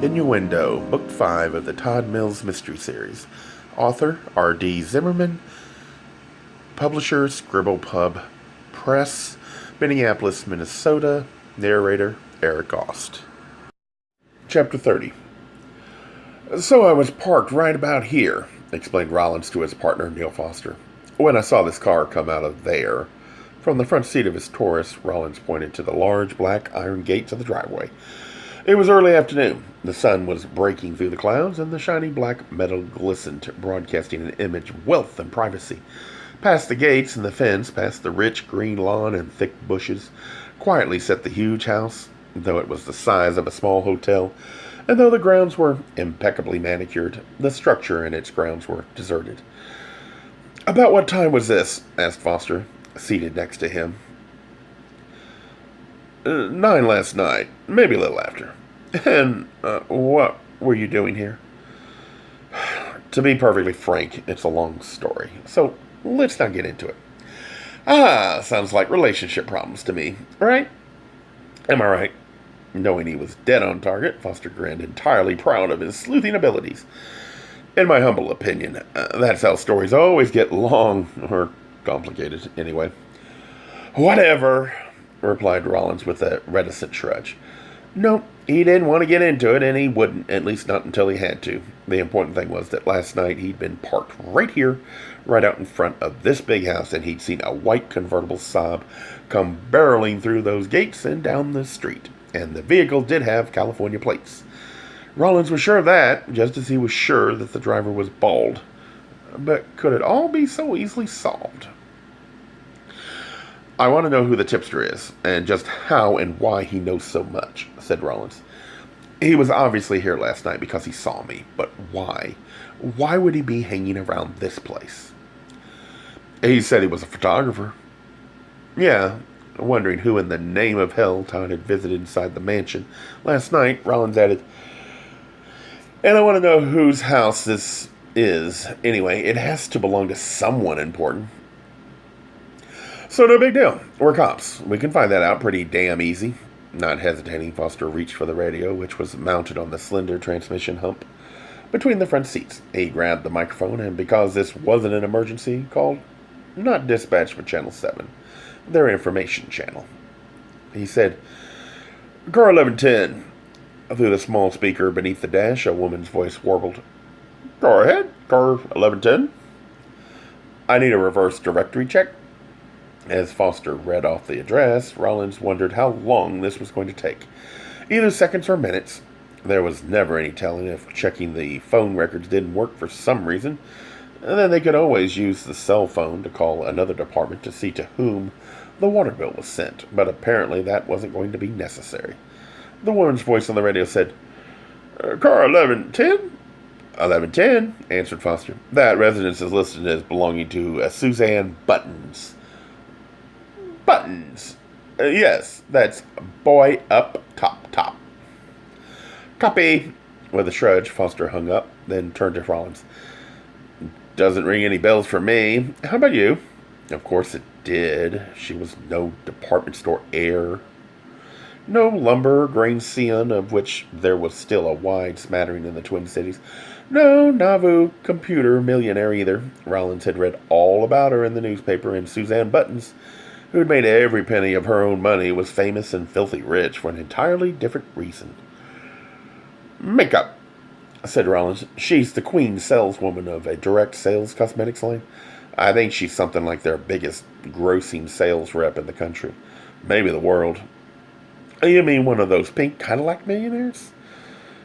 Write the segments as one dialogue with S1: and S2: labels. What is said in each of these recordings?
S1: Innuendo, Book 5 of the Todd Mills Mystery Series. Author R.D. Zimmerman. Publisher Scribble Pub Press, Minneapolis, Minnesota. Narrator Eric Aust. Chapter 30. So I was parked right about here, explained Rollins to his partner, Neil Foster, when I saw this car come out of there. From the front seat of his Taurus, Rollins pointed to the large black iron gates of the driveway. It was early afternoon. The sun was breaking through the clouds, and the shiny black metal glistened, broadcasting an image of wealth and privacy. Past the gates and the fence, past the rich green lawn and thick bushes, quietly sat the huge house, though it was the size of a small hotel, and though the grounds were impeccably manicured, the structure and its grounds were deserted. "About what time was this?" asked Foster, seated next to him. 9 last night, maybe a little after. And what were you doing here?" "To be perfectly frank, it's a long story, so let's not get into it." "Ah, sounds like relationship problems to me, right?" "Am I right?" Knowing he was dead on target, Foster grinned, entirely proud of his sleuthing abilities. "In my humble opinion, that's how stories always get long, or complicated, anyway." "Whatever," replied Rollins with a reticent shrug. "No, he didn't want to get into it, and he wouldn't, at least not until he had to. The important thing was that last night he'd been parked right here, right out in front of this big house, and he'd seen a white convertible Saab come barreling through those gates and down the street, and the vehicle did have California plates. Rollins was sure of that, just as he was sure that the driver was bald. But could it all be so easily solved?" "I want to know who the tipster is, and just how and why he knows so much," said Rollins. "He was obviously here last night because he saw me, but why? Why would he be hanging around this place?" "He said he was a photographer." "Yeah." Wondering who in the name of hell Todd had visited inside the mansion last night, Rollins added, "And I want to know whose house this is. Anyway, it has to belong to someone important." "So no big deal. We're cops. We can find that out pretty damn easy." Not hesitating, Foster reached for the radio, which was mounted on the slender transmission hump between the front seats. He grabbed the microphone, and because this wasn't an emergency, called, not dispatch, but Channel 7, their information channel. He said, "Car 1110. Through the small speaker beneath the dash, a woman's voice warbled, "Go ahead, car 1110. "I need a reverse directory check." As Foster read off the address, Rollins wondered how long this was going to take. Either seconds or minutes. There was never any telling if checking the phone records didn't work for some reason. And then they could always use the cell phone to call another department to see to whom the water bill was sent, but apparently that wasn't going to be necessary. The woman's voice on the radio said, "Car 1110? 1110, answered Foster. "That residence is listed as belonging to Suzanne Buttons." "Buttons? Yes, that's boy up top." "Copy." With a shrug, Foster hung up, then turned to Rollins. "Doesn't ring any bells for me. How about you?" Of course it did. She was no department store heir. No lumber or grain scion, of which there was still a wide smattering in the Twin Cities. No Nauvoo computer millionaire either. Rollins had read all about her in the newspaper, and Suzanne Buttons, who had made every penny of her own money, was famous and filthy rich for an entirely different reason. "Makeup," said Rollins. "She's the queen saleswoman of a direct sales cosmetics line. I think she's something like their biggest grossing sales rep in the country. Maybe the world." "You mean one of those pink Cadillac millionaires?"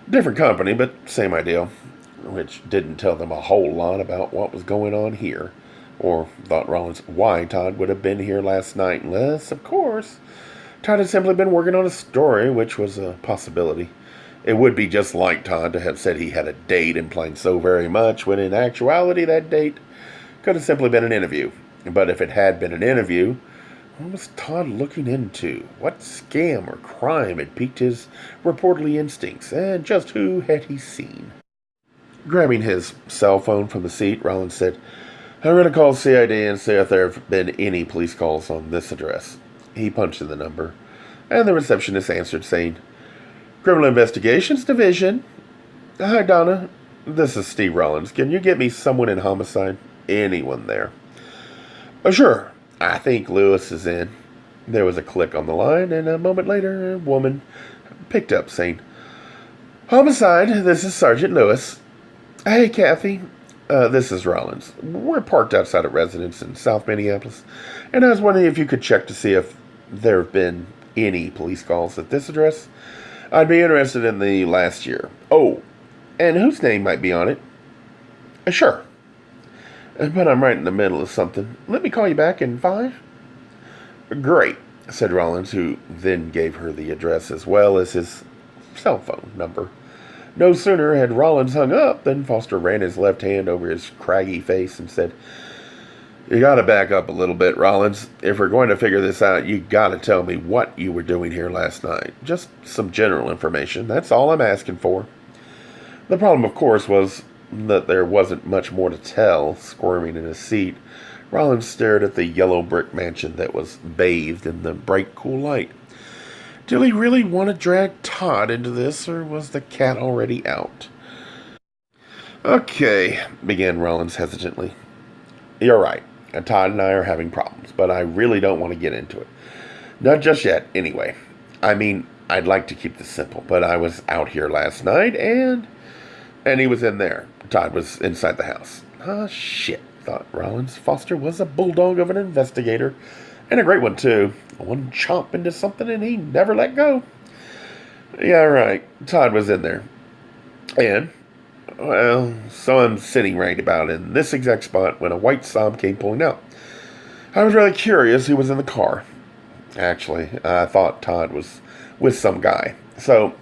S1: "Different company, but same idea." Which didn't tell them a whole lot about what was going on here. Or, thought Rollins, why Todd would have been here last night, unless, of course, Todd had simply been working on a story, which was a possibility. It would be just like Todd to have said he had a date implying so very much, when in actuality that date could have simply been an interview. But if it had been an interview, what was Todd looking into? What scam or crime had piqued his reporterly instincts, and just who had he seen? Grabbing his cell phone from the seat, Rollins said, "I'm going to call CID and see if there have been any police calls on this address." He punched in the number, and the receptionist answered, saying, Criminal Investigations Division. Hi, Donna. This is Steve Rawlings. Can you get me someone in homicide? Anyone there? Oh, sure. I think Lewis is in. There was a click on the line, and a moment later, a woman picked up saying, Homicide, this is Sergeant Lewis. Hey, Kathy. This is Rawlings. We're parked outside a residence in South Minneapolis, and I was wondering if you could check to see if there have been any police calls at this address. I'd be interested in the last year. Oh, and whose name might be on it? Sure. But I'm right in the middle of something. Let me call you back in 5. Great, said Rawlings, who then gave her the address as well as his cell phone number. No sooner had Rawlings hung up than Foster ran his left hand over his craggy face and said, You gotta back up a little bit, Rawlings. If we're going to figure this out, you gotta tell me what you were doing here last night. Just some general information. That's all I'm asking for. The problem, of course, was that there wasn't much more to tell. Squirming in his seat, Rawlings stared at the yellow brick mansion that was bathed in the bright, cool light. Did he really want to drag Todd into this, or was the cat already out? Okay, began Rawlings hesitantly. You're right. Todd and I are having problems, but I really don't want to get into it. Not just yet, anyway. I mean, I'd like to keep this simple, but I was out here last night, and he was in there. Todd was inside the house. Ah, shit, thought Rawlings. Foster was a bulldog of an investigator, and a great one, too. One chomp into something, and he never let go. Yeah, right. Todd was in there. And, well, so I'm sitting right about in this exact spot when a white Saab came pulling out. I was really curious who was in the car. Actually, I thought Todd was with some guy, so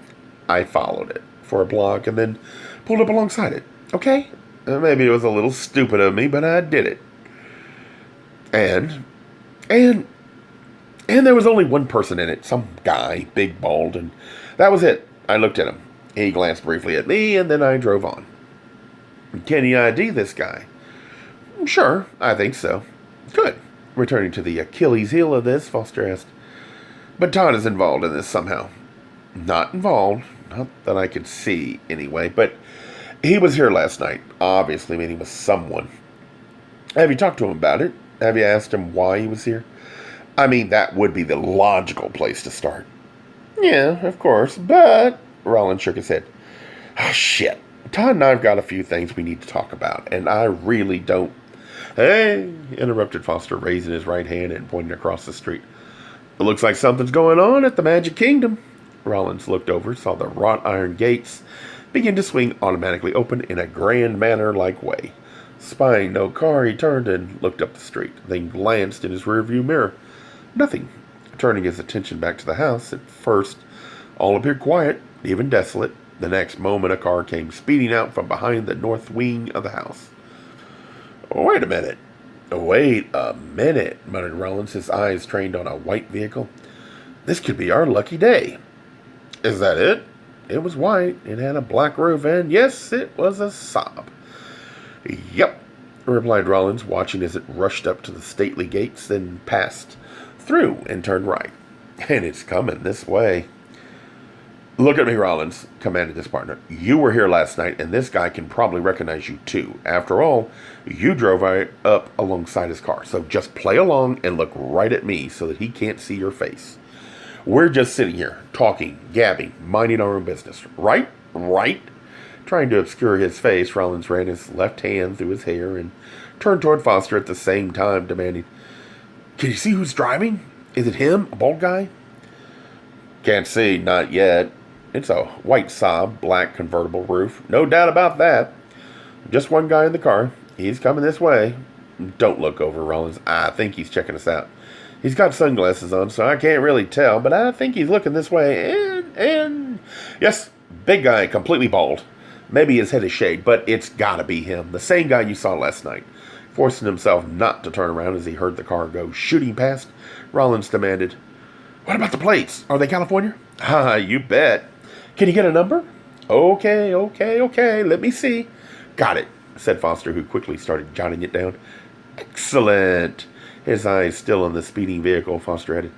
S1: I followed it for a block and then pulled up alongside it. Okay? Maybe it was a little stupid of me, but I did it. And there was only one person in it, some guy, big, bald, and that was it. I looked at him. He glanced briefly at me, and then I drove on. Can you ID this guy? Sure, I think so. Good. Returning to the Achilles heel of this, Foster asked. But Todd is involved in this somehow. Not involved. Not that I could see, anyway, but he was here last night, obviously meeting with someone. Have you talked to him about it? Have you asked him why he was here? I mean, that would be the logical place to start. Yeah, of course, but... Rawlings shook his head. Ah, shit. Todd and I have got a few things we need to talk about, and I really don't... Hey, interrupted Foster, raising his right hand and pointing across the street. It looks like something's going on at the Magic Kingdom. Rawlings looked over, saw the wrought iron gates begin to swing automatically open in a Grand Manor-like way. Spying no car, he turned and looked up the street, then glanced in his rearview mirror. Nothing. Turning his attention back to the house, at first all appeared quiet, even desolate. The next moment a car came speeding out from behind the north wing of the house. Wait a minute. Wait a minute, muttered Rawlings, his eyes trained on a white vehicle. This could be our lucky day. Is that it? It was white. It had a black roof, and yes, it was a Saab. Yep, replied Rawlings, watching as it rushed up to the stately gates, then passed through and turned right. And it's coming this way. Look at me, Rawlings, commanded his partner. You were here last night, and this guy can probably recognize you, too. After all, you drove right up alongside his car. So just play along and look right at me so that he can't see your face. We're just sitting here, talking, gabbing, minding our own business. Right? Right? Trying to obscure his face, Rawlings ran his left hand through his hair and turned toward Foster at the same time, demanding, Can you see who's driving? Is it him, a bald guy? Can't see, not yet. It's a white Saab, black convertible roof. No doubt about that. Just one guy in the car. He's coming this way. Don't look over, Rawlings. I think he's checking us out. He's got sunglasses on, so I can't really tell, but I think he's looking this way. And yes, big guy, completely bald. Maybe his head is shaved, but it's gotta be him. The same guy you saw last night. Forcing himself not to turn around as he heard the car go shooting past, Rawlings demanded, What about the plates? Are they California? Ah, you bet. Can you get a number? Okay. Let me see. Got it, said Foster, who quickly started jotting it down. Excellent. His eyes still on the speeding vehicle, Foster added.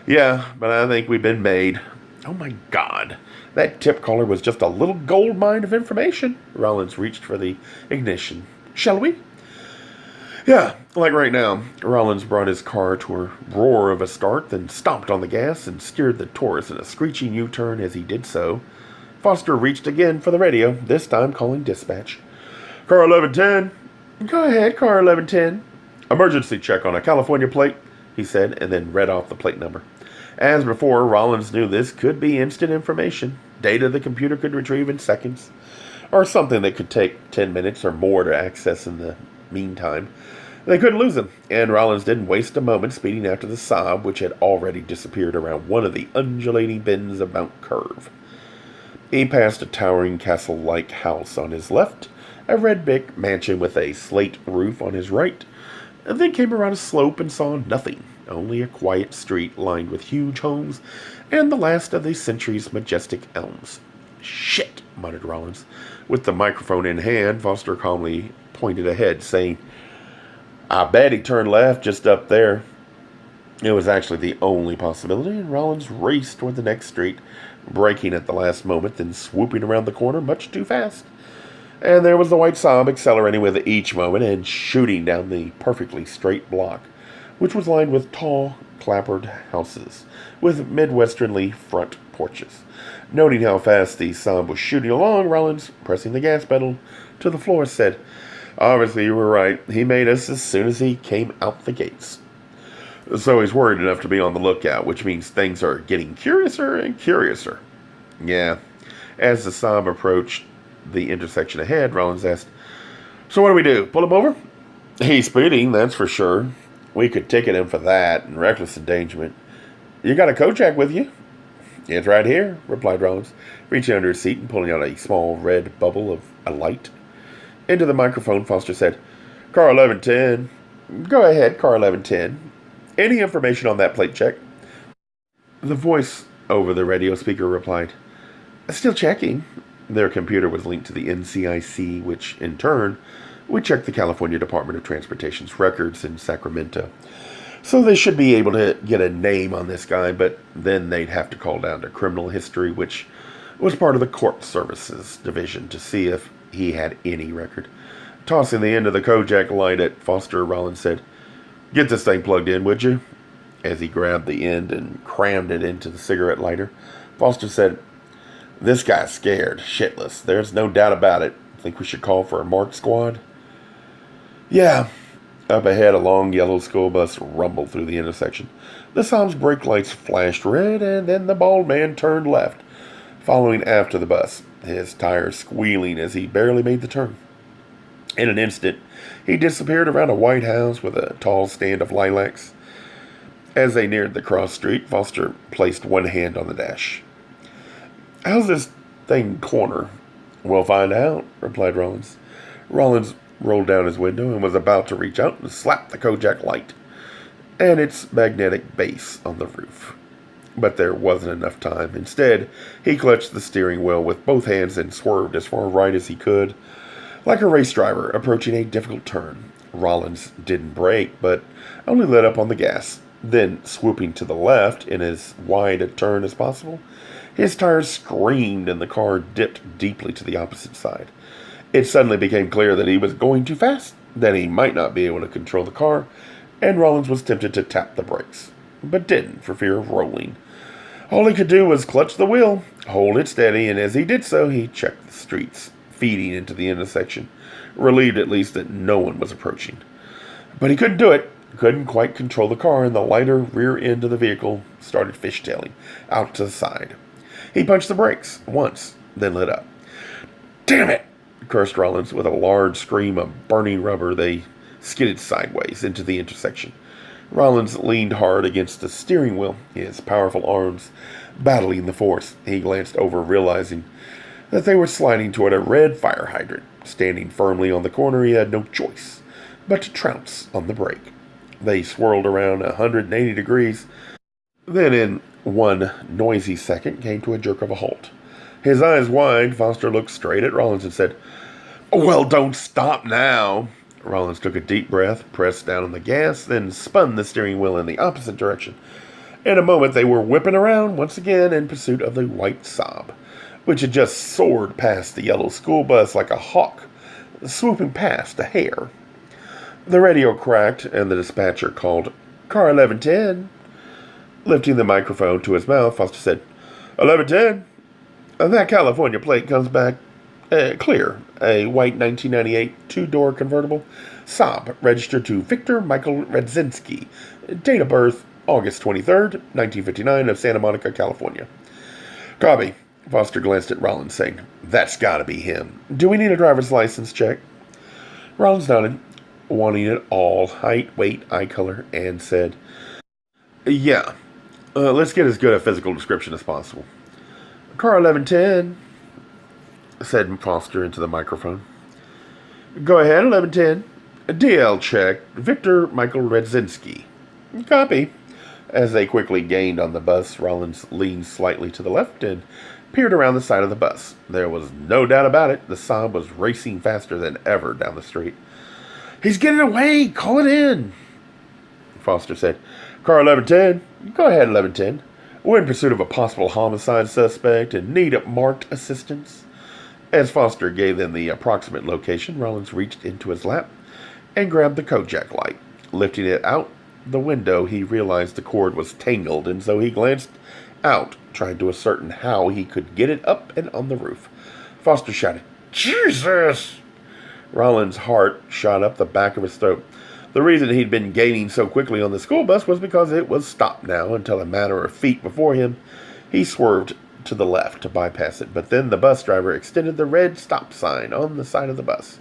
S1: Yeah, but I think we've been made. Oh my God. That tip caller was just a little gold mine of information. Rollins reached for the ignition. Shall we? Yeah, like right now. Rollins brought his car to a roar of a start, then stomped on the gas and steered the Taurus in a screeching U-turn as he did so. Foster reached again for the radio, this time calling dispatch. Car 1110. Go ahead, car 1110. Emergency check on a California plate, he said, and then read off the plate number. As before, Rollins knew this could be instant information, data the computer could retrieve in seconds, or something that could take 10 minutes or more to access in the meantime. They couldn't lose him, and Rollins didn't waste a moment speeding after the Saab, which had already disappeared around one of the undulating bends of Mount Curve. He passed a towering castle-like house on his left, a red brick mansion with a slate roof on his right, and then came around a slope and saw nothing, only a quiet street lined with huge homes and the last of the century's majestic elms. Shit, muttered Rollins. With the microphone in hand, Foster calmly pointed ahead, saying, I bet he turned left just up there. It was actually the only possibility, and Rollins raced toward the next street, braking at the last moment, then swooping around the corner much too fast. And there was the white Saab accelerating with each moment and shooting down the perfectly straight block, which was lined with tall, clapboard houses with midwesternly front porches. Noting how fast the Saab was shooting along, Rollins, pressing the gas pedal to the floor, said, Obviously you were right. He made us as soon as he came out the gates. So he's worried enough to be on the lookout, which means things are getting curiouser and curiouser. Yeah. As the Saab approached the intersection ahead, Rollins asked, So what do we do? Pull him over? He's speeding, that's for sure. We could ticket him for that and reckless endangerment. You got a Kojak with you? It's right here, replied Rollins, reaching under his seat and pulling out a small red bubble of a light. Into the microphone, Foster said, Car 1110. Go ahead, car 1110. Any information on that plate check? The voice over the radio speaker replied, Still checking. Their computer was linked to the NCIC, which, in turn, would check the California Department of Transportation's records in Sacramento. So they should be able to get a name on this guy, but then they'd have to call down to criminal history, which was part of the court services division, to see if he had any record. Tossing the end of the Kojak light at Foster, Rollins said, Get this thing plugged in, would you? As he grabbed the end and crammed it into the cigarette lighter, Foster said, This guy's scared, shitless. There's no doubt about it. Think we should call for a MARC squad? Yeah. Up ahead, a long yellow school bus rumbled through the intersection. The Saab's brake lights flashed red, and then the bald man turned left, following after the bus, his tires squealing as he barely made the turn. In an instant, he disappeared around a white house with a tall stand of lilacs. As they neared the cross street, Foster placed one hand on the dash. How's this thing corner? We'll find out, replied Rollins. Rollins rolled down his window and was about to reach out and slap the Kojak light and its magnetic base on the roof. But there wasn't enough time. Instead, he clutched the steering wheel with both hands and swerved as far right as he could, like a race driver approaching a difficult turn. Rollins didn't brake, but only let up on the gas. Then, swooping to the left in as wide a turn as possible, his tires screamed and the car dipped deeply to the opposite side. It suddenly became clear that he was going too fast, that he might not be able to control the car, and Rollins was tempted to tap the brakes, but didn't for fear of rolling. All he could do was clutch the wheel, hold it steady, and as he did so, he checked the streets, feeding into the intersection, relieved at least that no one was approaching. But he couldn't do it, couldn't quite control the car, and the lighter rear end of the vehicle started fishtailing out to the side. He punched the brakes once, then lit up. Damn it! Cursed Rollins. With a large scream of burning rubber, they skidded sideways into the intersection. Rollins leaned hard against the steering wheel, his powerful arms battling the force. He glanced over, realizing that they were sliding toward a red fire hydrant. Standing firmly on the corner, he had no choice but to trounce on the brake. They swirled around 180 degrees, then in one noisy second came to a jerk of a halt. His eyes wide, Foster looked straight at Rollins and said, Well, don't stop now. Rollins took a deep breath, pressed down on the gas, then spun the steering wheel in the opposite direction. In a moment, they were whipping around once again in pursuit of the white Saab, which had just soared past the yellow school bus like a hawk, swooping past a hare. The radio cracked, and the dispatcher called, "Car 1110." Lifting the microphone to his mouth, Foster said, 1110. That California plate comes back clear. A white 1998 two-door convertible. Saab, registered to Victor Michael Redzinski. Date of birth, August 23rd, 1959, of Santa Monica, California. Copy. Foster glanced at Rawlins, saying, "That's gotta be him. Do we need a driver's license check?" Rawlins nodded, wanting it all, height, weight, eye color, and said, "Yeah. Let's get as good a physical description as possible." "Car 1110, said Foster into the microphone. "Go ahead, 1110. DL check, Victor Michael Redzinski." "Copy." As they quickly gained on the bus, Rawlins leaned slightly to the left and peered around the side of the bus. There was no doubt about it. The Saab was racing faster than ever down the street. "He's getting away! Call it in!" Foster said, "Car 1110. Go ahead, 1110. We're in pursuit of a possible homicide suspect and need marked assistance." As Foster gave them the approximate location, Rawlins reached into his lap and grabbed the Kojak light. Lifting it out the window, he realized the cord was tangled, and so he glanced out, trying to ascertain how he could get it up and on the roof. Foster shouted, "Jesus!" Rawlins' heart shot up the back of his throat. The reason he'd been gaining so quickly on the school bus was because it was stopped now. Until a matter of feet before him, he swerved to the left to bypass it, but then the bus driver extended the red stop sign on the side of the bus.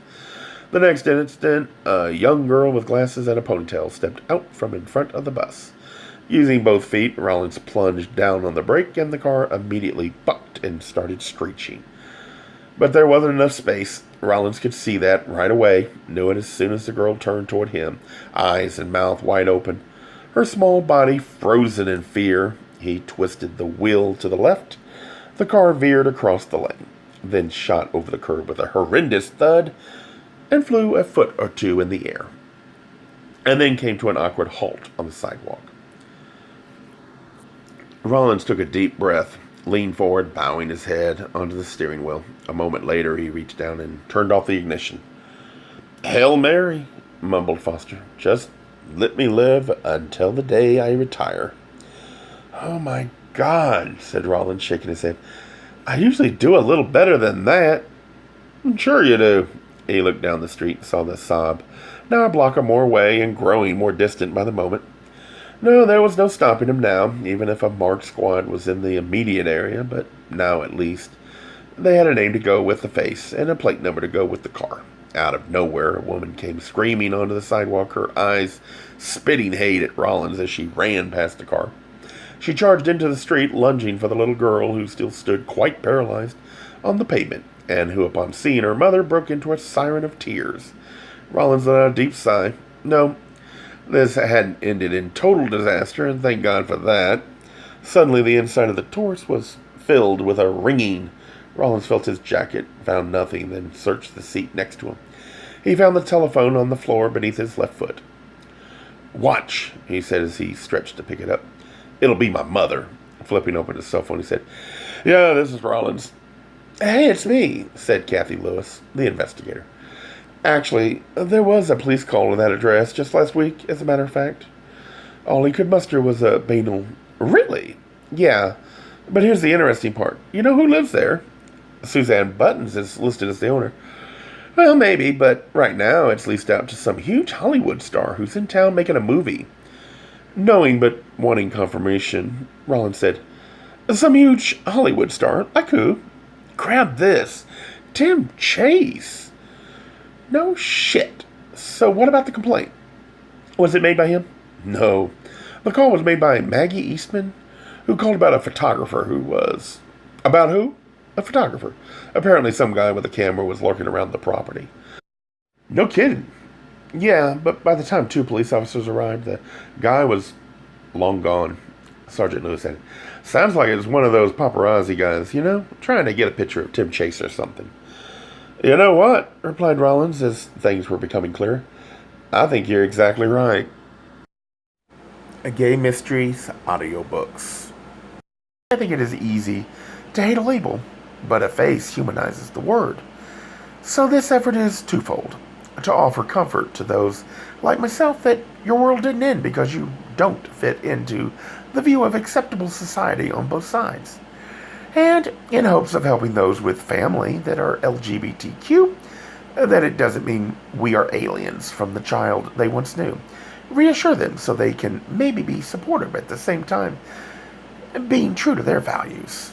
S1: The next instant, a young girl with glasses and a ponytail stepped out from in front of the bus. Using both feet, Rawlins plunged down on the brake, and the car immediately bucked and started screeching. But there wasn't enough space. Rawlins could see that right away, knew it as soon as the girl turned toward him, eyes and mouth wide open, her small body frozen in fear. He twisted the wheel to the left. The car veered across the lane, then shot over the curb with a horrendous thud and flew a foot or two in the air, and then came to an awkward halt on the sidewalk. Rawlins took a deep breath, leaned forward, bowing his head onto the steering wheel. A moment later, he reached down and turned off the ignition. "Hail Mary," mumbled Foster. "Just let me live until the day I retire." "Oh, my God," said Rawlins, shaking his head. "I usually do a little better than that." "Sure you do." He looked down the street and saw the Saab, now a block or more away and growing more distant by the moment. No, there was no stopping him now, even if a marked squad was in the immediate area, but now at least they had a name to go with the face and a plate number to go with the car. Out of nowhere, a woman came screaming onto the sidewalk, her eyes spitting hate at Rawlins as she ran past the car. She charged into the street, lunging for the little girl who still stood quite paralyzed on the pavement, and who, upon seeing her mother, broke into a siren of tears. Rawlins let out a deep sigh. No, this hadn't ended in total disaster, and thank God for that. Suddenly, the inside of the torch was filled with a ringing. Rawlins felt his jacket, found nothing, then searched the seat next to him. He found the telephone on the floor beneath his left foot. "Watch," he said as he stretched to pick it up. "It'll be my mother." Flipping open his cell phone, he said, "Yeah, this is Rawlins." "Hey, it's me," said Kathy Lewis, the investigator. "Actually, there was a police call to that address just last week, as a matter of fact. All he could muster was a banal, 'Really?' Yeah, but here's the interesting part. You know who lives there?" "Suzanne Buttons is listed as the owner." "Well, maybe, but right now it's leased out to some huge Hollywood star who's in town making a movie." Knowing but wanting confirmation, Rawlins said, "Some huge Hollywood star? Like who?" "Grab this. Tim Chase." "No shit. So what about the complaint? Was it made by him?" "No. The call was made by Maggie Eastman, who called about a photographer who was..." "About who?" "A photographer. Apparently some guy with a camera was lurking around the property." "No kidding." "Yeah, but by the time 2 police officers arrived, the guy was long gone." Sergeant Lewis said, "Sounds like it was one of those paparazzi guys, trying to get a picture of Tim Chase or something." "You know what?" replied Rawlins as things were becoming clearer. "I think you're exactly right." Gay Mysteries audiobooks. I think it is easy to hate a label, but a face humanizes the word. So this effort is twofold: to offer comfort to those like myself that your world didn't end because you don't fit into the view of acceptable society on both sides, and in hopes of helping those with family that are LGBTQ, that it doesn't mean we are aliens from the child they once knew. Reassure them so they can maybe be supportive at the same time, being true to their values.